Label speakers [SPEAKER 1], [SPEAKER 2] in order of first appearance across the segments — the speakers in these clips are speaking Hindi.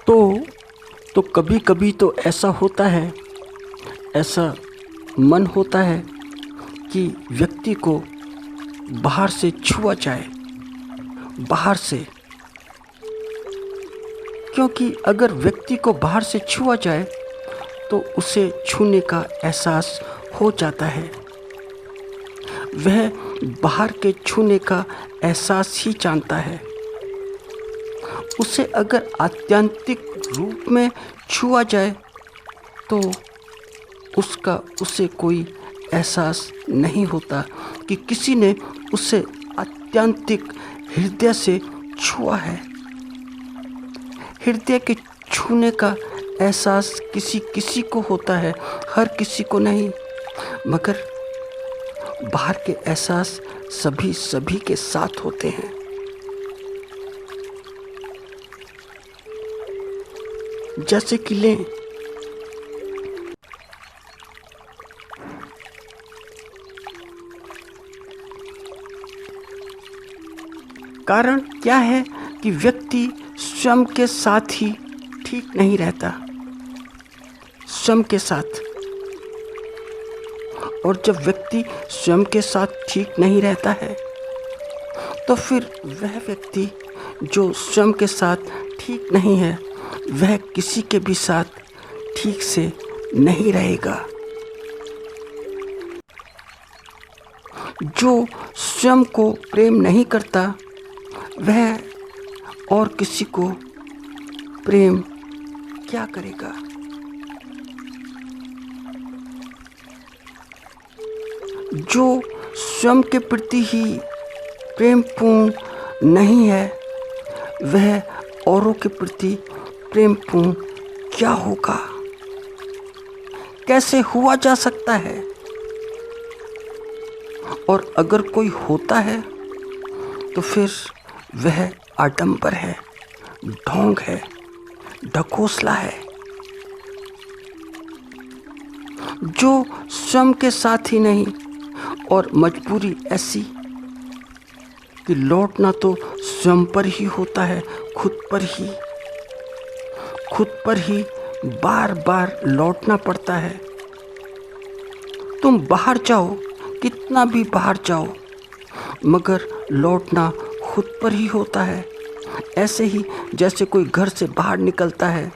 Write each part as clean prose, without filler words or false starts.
[SPEAKER 1] तो कभी कभी तो ऐसा होता है, ऐसा मन होता है कि व्यक्ति को बाहर से छुआ जाए, बाहर से। क्योंकि अगर व्यक्ति को बाहर से छुआ जाए तो उसे छूने का एहसास हो जाता है। वह बाहर के छूने का एहसास ही जानता है। उसे अगर आत्यंतिक रूप में छुआ जाए तो उसे कोई एहसास नहीं होता कि किसी ने उसे आत्यंतिक हृदय से छुआ है। हृदय के छूने का एहसास किसी किसी को होता है, हर किसी को नहीं। मगर बाहर के एहसास सभी के साथ होते हैं। जैसे कि लें, कारण क्या है कि व्यक्ति स्वयं के साथ ही ठीक नहीं रहता, स्वयं के साथ। और जब व्यक्ति स्वयं के साथ ठीक नहीं रहता है तो फिर वह व्यक्ति जो स्वयं के साथ ठीक नहीं है वह किसी के भी साथ ठीक से नहीं रहेगा। जो स्वयं को प्रेम नहीं करता वह और किसी को प्रेम क्या करेगा। जो स्वयं के प्रति ही प्रेमपूर्ण नहीं है वह औरों के प्रति प्रेमपूर्ण क्या होगा, कैसे हुआ जा सकता है। और अगर कोई होता है तो फिर वह आडंबर है, ढोंग है, ढकोसला है। जो स्वयं के साथ ही नहीं और मजबूरी ऐसी कि लौटना तो स्वयं पर ही होता है, खुद पर ही बार बार लौटना पड़ता है। तुम बाहर जाओ, कितना भी बाहर जाओ, मगर लौटना खुद पर ही होता है। ऐसे ही जैसे कोई घर से बाहर निकलता है,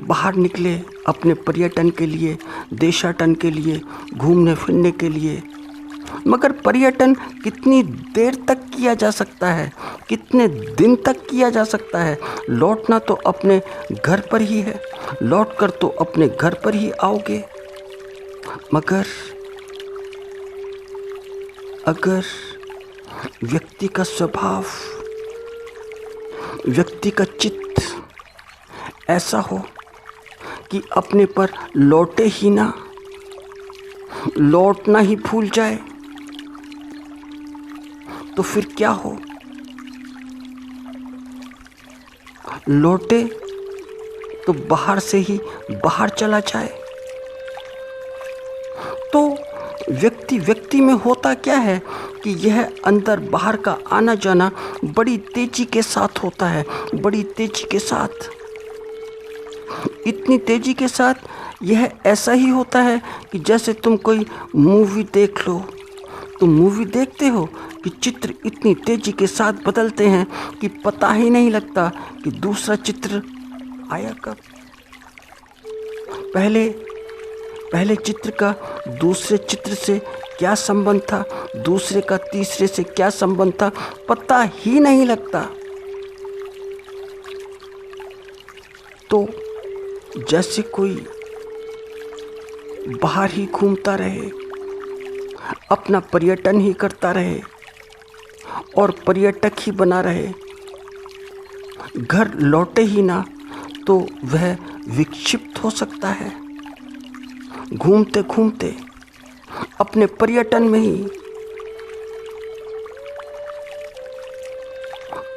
[SPEAKER 1] बाहर निकले अपने पर्यटन के लिए, देशाटन के लिए, घूमने फिरने के लिए। मगर पर्यटन कितनी देर तक किया जा सकता है, कितने दिन तक किया जा सकता है। लौटना तो अपने घर पर ही है, लौट कर तो अपने घर पर ही आओगे। मगर अगर व्यक्ति का स्वभाव, व्यक्ति का चित्त ऐसा हो कि अपने पर लौटे ही ना, लौटना ही भूल जाए, तो फिर क्या हो। लौटे तो बाहर से ही बाहर चला जाए। तो व्यक्ति में होता क्या है कि यह अंदर बाहर का आना जाना बड़ी तेजी के साथ होता है, बड़ी तेजी के साथ। इतनी तेजी के साथ यह ऐसा ही होता है कि जैसे तुम कोई मूवी देख लो। तुम मूवी देखते हो कि चित्र इतनी तेजी के साथ बदलते हैं कि पता ही नहीं लगता कि दूसरा चित्र आया कब। पहले चित्र का दूसरे चित्र से क्या संबंध था, दूसरे का तीसरे से क्या संबंध था, पता ही नहीं लगता। तो जैसे कोई बाहर ही घूमता रहे, अपना पर्यटन ही करता रहे और पर्यटक ही बना रहे, घर लौटे ही ना, तो वह विक्षिप्त हो सकता है। घूमते घूमते अपने पर्यटन में ही।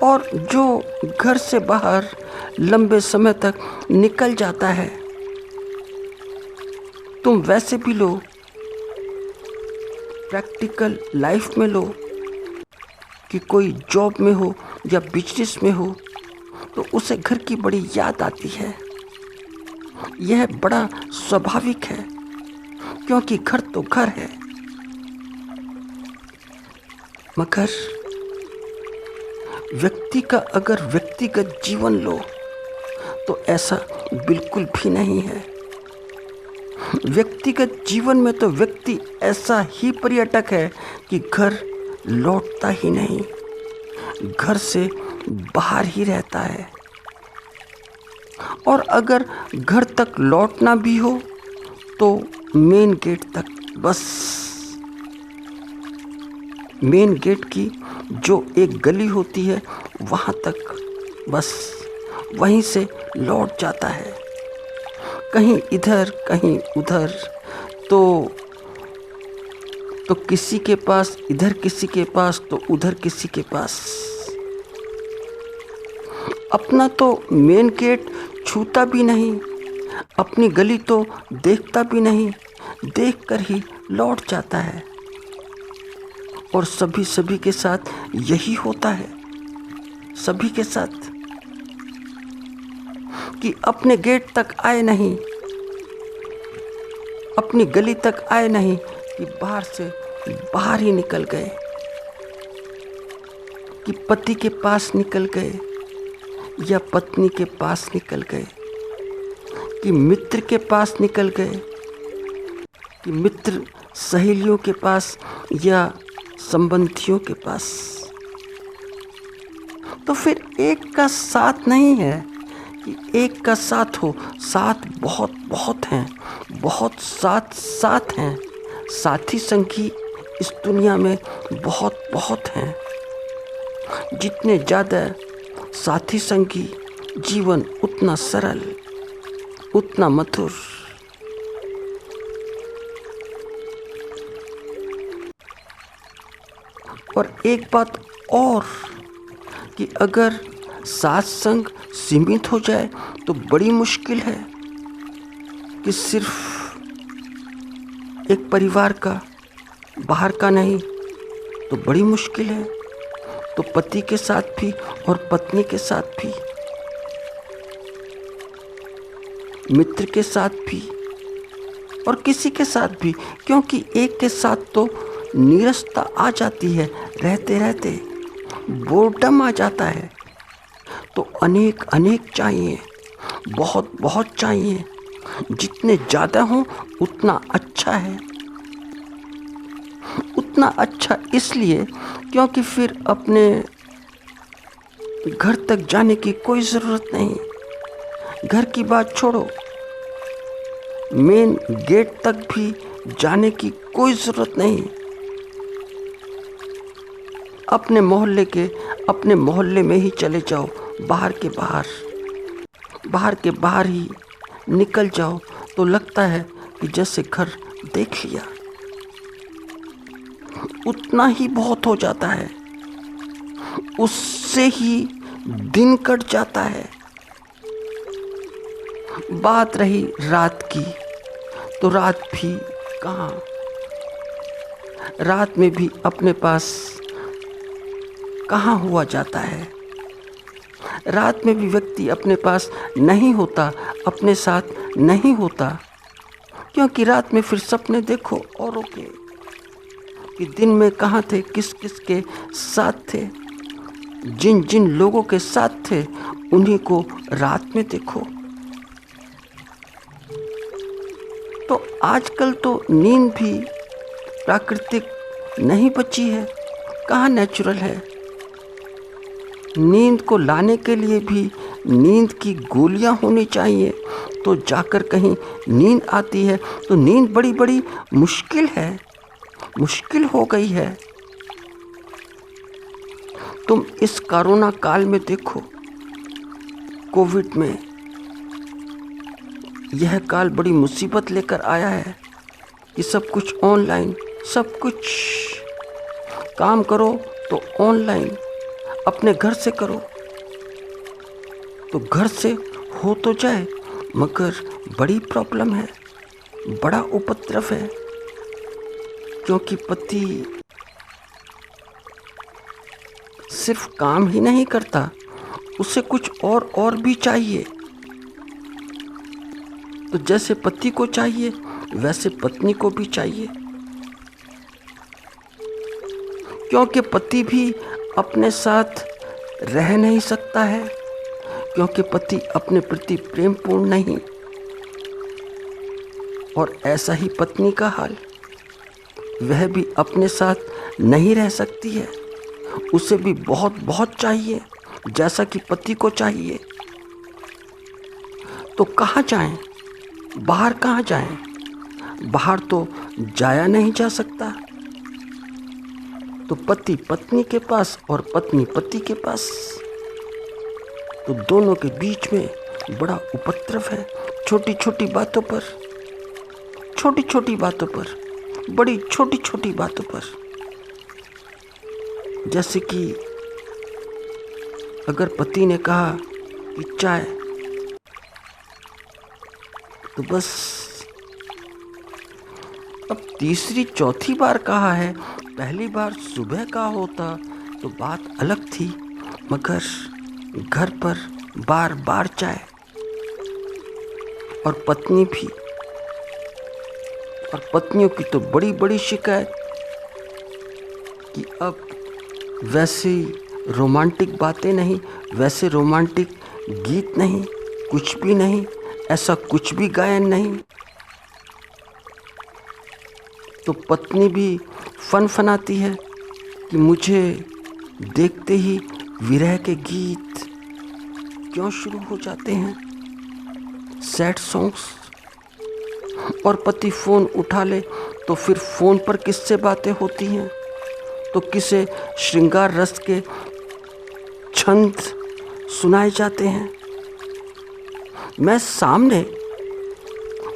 [SPEAKER 1] और जो घर से बाहर लंबे समय तक निकल जाता है, तुम वैसे भी लो, प्रैक्टिकल लाइफ में लो कि कोई जॉब में हो या बिजनेस में हो, तो उसे घर की बड़ी याद आती है। यह बड़ा स्वाभाविक है, क्योंकि घर तो घर है। मगर व्यक्ति का अगर व्यक्तिगत जीवन लो तो ऐसा बिल्कुल भी नहीं है। व्यक्तिगत जीवन में तो व्यक्ति ऐसा ही पर्यटक है कि घर लौटता ही नहीं, घर से बाहर ही रहता है। और अगर घर तक लौटना भी हो तो मेन गेट तक, बस मेन गेट की जो एक गली होती है वहाँ तक, बस वहीं से लौट जाता है। कहीं इधर कहीं उधर, तो किसी के पास इधर, किसी के पास तो उधर, किसी के पास। अपना तो मेन गेट छूता भी नहीं, अपनी गली तो देखता भी नहीं, देखकर ही लौट जाता है। और सभी के साथ यही होता है, सभी के साथ, कि अपने गेट तक आए नहीं, अपनी गली तक आए नहीं कि बाहर से बाहर ही निकल गए, कि पति के पास निकल गए या पत्नी के पास निकल गए, कि मित्र के पास निकल गए, कि मित्र सहेलियों के पास या संबंधियों के पास। तो फिर एक का साथ नहीं है कि एक का साथ हो, साथ बहुत बहुत हैं, बहुत साथ हैं। साथी संगी इस दुनिया में बहुत बहुत हैं। जितने ज़्यादा साथी संगी, जीवन उतना सरल, उतना मधुर। और एक बात और, कि अगर साथ संग सीमित हो जाए तो बड़ी मुश्किल है, कि सिर्फ एक परिवार का, बाहर का नहीं, तो बड़ी मुश्किल है। तो पति के साथ भी और पत्नी के साथ भी, मित्र के साथ भी और किसी के साथ भी, क्योंकि एक के साथ तो नीरसता आ जाती है, रहते रहते बोर्डम आ जाता है। तो अनेक अनेक चाहिए, बहुत बहुत चाहिए। जितने ज़्यादा हों उतना अच्छा है, उतना अच्छा इसलिए क्योंकि फिर अपने घर तक जाने की कोई ज़रूरत नहीं। घर की बात छोड़ो, मेन गेट तक भी जाने की कोई ज़रूरत नहीं। अपने मोहल्ले में ही चले जाओ, बाहर के बाहर ही निकल जाओ तो लगता है कि जैसे घर देख लिया। उतना ही बहुत हो जाता है, उससे ही दिन कट जाता है। बात रही रात की, तो रात भी कहाँ, रात में भी अपने पास कहाँ हुआ जाता है। रात में भी व्यक्ति अपने पास नहीं होता, अपने साथ नहीं होता, क्योंकि रात में फिर सपने देखो औरों के, कि दिन में कहाँ थे, किस किस के साथ थे, जिन जिन लोगों के साथ थे उन्हीं को रात में देखो। तो आजकल तो नींद भी प्राकृतिक नहीं बची है, कहाँ नेचुरल है। नींद को लाने के लिए भी नींद की गोलियां होनी चाहिए, तो जाकर कहीं नींद आती है। तो नींद बड़ी बड़ी मुश्किल है, मुश्किल हो गई है। तुम इस कोरोना काल में देखो, कोविड में यह काल बड़ी मुसीबत लेकर आया है कि सब कुछ ऑनलाइन, सब कुछ काम करो तो ऑनलाइन, अपने घर से करो। तो घर से हो तो जाए, मगर बड़ी प्रॉब्लम है, बड़ा उपद्रव है, क्योंकि पति सिर्फ काम ही नहीं करता, उसे कुछ और भी चाहिए। तो जैसे पति को चाहिए वैसे पत्नी को भी चाहिए, क्योंकि पति भी अपने साथ रह नहीं सकता है, क्योंकि पति अपने प्रति प्रेमपूर्ण नहीं। और ऐसा ही पत्नी का हाल, वह भी अपने साथ नहीं रह सकती है, उसे भी बहुत बहुत चाहिए जैसा कि पति को चाहिए। तो कहाँ जाएं? बाहर कहाँ जाएं? बाहर तो जाया नहीं जा सकता। तो पति पत्नी के पास और पत्नी पति के पास, तो दोनों के बीच में बड़ा उपद्रव है। छोटी छोटी बातों पर, छोटी छोटी बातों पर, बड़ी छोटी छोटी बातों पर। जैसे कि अगर पति ने कहा कि चाय, तो बस अब तीसरी चौथी बार कहा है। पहली बार सुबह का होता तो बात अलग थी, मगर घर पर बार बार चाय। और पत्नी भी, और पत्नियों की तो बड़ी बड़ी शिकायत कि अब वैसे रोमांटिक बातें नहीं, वैसे रोमांटिक गीत नहीं, कुछ भी नहीं, ऐसा कुछ भी गायन नहीं। तो पत्नी भी फनाती है कि मुझे देखते ही विरह के गीत क्यों शुरू हो जाते हैं, सैड सॉन्ग्स। और पति फ़ोन उठा ले तो फिर फ़ोन पर किससे बातें होती हैं, तो किसे श्रृंगार रस के छंद सुनाए जाते हैं। मैं सामने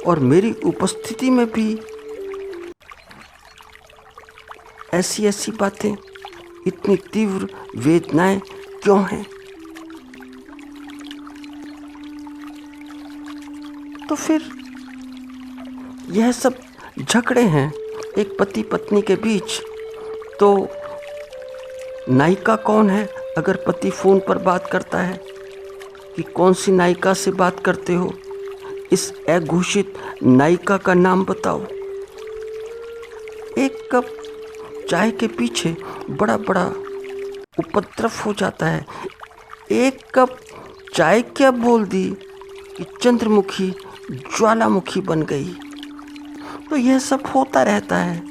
[SPEAKER 1] और मेरी उपस्थिति में भी ऐसी ऐसी बातें, इतनी तीव्र वेदनाएं क्यों हैं? तो फिर यह सब झगड़े हैं एक पति पत्नी के बीच। तो नायिका कौन है? अगर पति फ़ोन पर बात करता है कि कौन सी नायिका से बात करते हो, इस अघोषित नायिका का नाम बताओ। एक कप चाय के पीछे बड़ा बड़ा उपद्रव हो जाता है। एक कप चाय क्या बोल दी कि चंद्रमुखी ज्वालामुखी बन गई। तो यह सब होता रहता है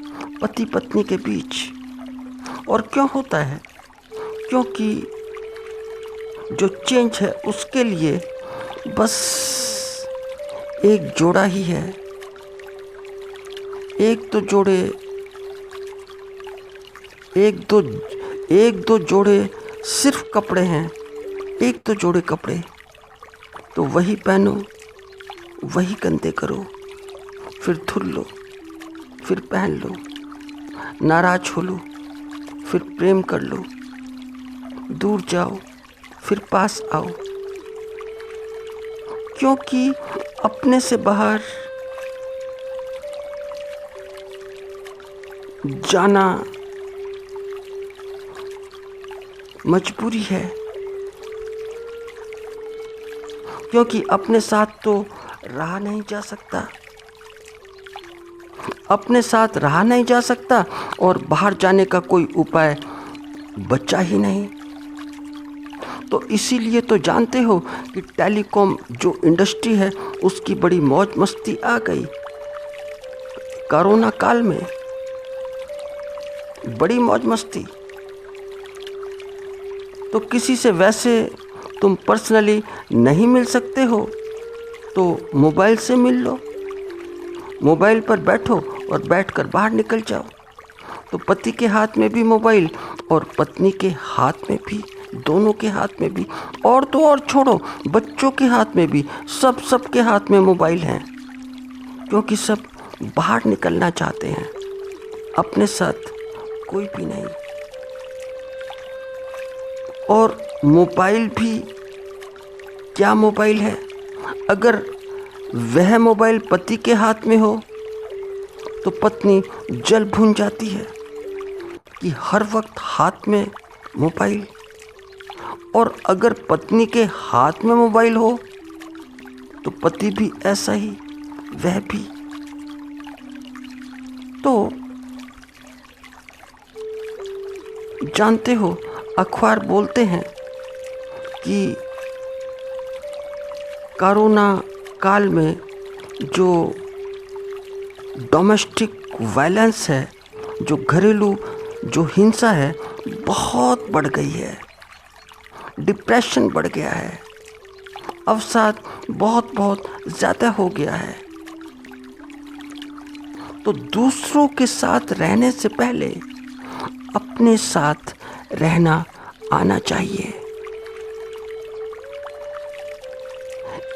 [SPEAKER 1] पति पत्नी के बीच। और क्यों होता है? क्योंकि जो चेंज है उसके लिए बस एक जोड़ा ही है। एक दो जोड़े सिर्फ कपड़े हैं, एक दो जोड़े कपड़े, तो वही पहनो, वही गंदे करो, फिर धुल लो, फिर पहन लो, नाराज हो लो, फिर प्रेम कर लो, दूर जाओ, फिर पास आओ। क्योंकि अपने से बाहर जाना मजबूरी है, क्योंकि अपने साथ तो रहा नहीं जा सकता, अपने साथ रहा नहीं जा सकता और बाहर जाने का कोई उपाय बचा ही नहीं। तो इसीलिए तो जानते हो कि टेलीकॉम जो इंडस्ट्री है उसकी बड़ी मौज मस्ती आ गई कोरोना काल में, बड़ी मौज मस्ती। तो किसी से वैसे तुम पर्सनली नहीं मिल सकते हो तो मोबाइल से मिल लो, मोबाइल पर बैठो और बैठकर बाहर निकल जाओ। तो पति के हाथ में भी मोबाइल और पत्नी के हाथ में भी, दोनों के हाथ में भी, और तो और छोड़ो, बच्चों के हाथ में भी, सब के हाथ में मोबाइल हैं, क्योंकि सब बाहर निकलना चाहते हैं, अपने साथ कोई भी नहीं। और मोबाइल भी क्या मोबाइल है? अगर वह मोबाइल पति के हाथ में हो तो पत्नी जल भून जाती है कि हर वक्त हाथ में मोबाइल। और अगर पत्नी के हाथ में मोबाइल हो तो पति भी ऐसा ही, वह भी। तो जानते हो, अखबार बोलते हैं कि कोरोना काल में जो डोमेस्टिक वायलेंस है, जो घरेलू जो हिंसा है, बहुत बढ़ गई है। डिप्रेशन बढ़ गया है, अवसाद बहुत बहुत ज़्यादा हो गया है। तो दूसरों के साथ रहने से पहले अपने साथ रहना आना चाहिए।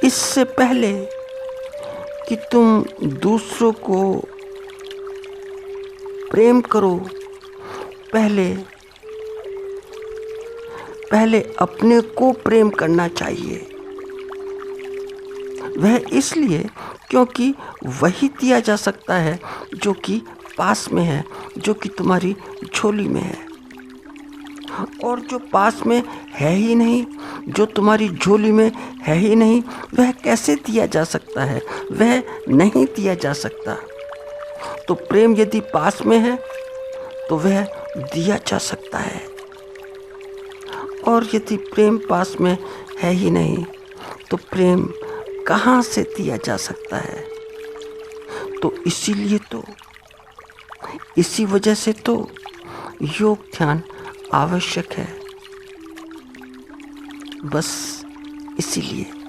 [SPEAKER 1] इससे पहले कि तुम दूसरों को प्रेम करो, पहले अपने को प्रेम करना चाहिए। वह इसलिए क्योंकि वही दिया जा सकता है जो कि पास में है, जो कि तुम्हारी झोली में है। और जो पास में है ही नहीं, जो तुम्हारी झोली में है ही नहीं, वह कैसे दिया जा सकता है? वह नहीं दिया जा सकता। तो प्रेम यदि पास में है तो वह दिया जा सकता है, और यदि प्रेम पास में है ही नहीं तो प्रेम कहाँ से दिया जा सकता है? तो इसीलिए तो, इसी वजह से तो योग ध्यान आवश्यक है, बस इसीलिए।